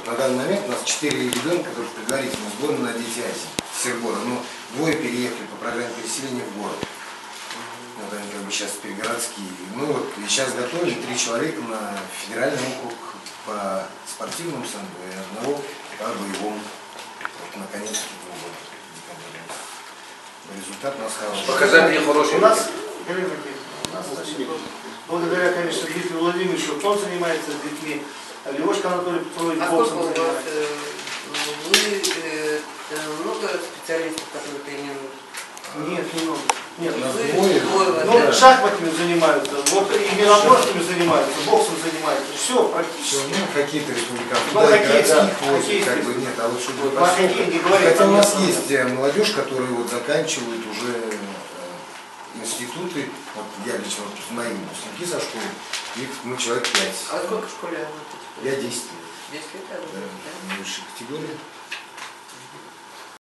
на данный момент у нас 4 ребенка, которые предварительно сборы на дети Азии, Сербора, но двое переехали по программе переселения в город. Вот они как бы сейчас перегородские. Ну вот, и сейчас готовили 3 человека на федеральный округ по спортивному самбо и одного по боевому. Вот, наконец-то результат у нас хороший. Показатели хорошие. У нас, благодаря, конечно, Дмитрию Владимировичу, он занимается с детьми, а Лешка Анатолий Петрович боксом занимается. Вы много специалистов, которые тренируют? Нет, немного. Нет, да. шахматами занимаются, вот единоборствами занимаются, боксом занимаются, все практически. Ну, какие-то республиканцы, Ну, да, хоккей, да, хоккей, как бы нет, а вот чтобы вот не говорить, хотя у нас есть молодежь, которая вот заканчивает уже институты, вот я лично, вот мои выпускники со школы, их человек 5. А сколько в школе работаете? Я 10 лет. 10 лет, Да, высшей категории.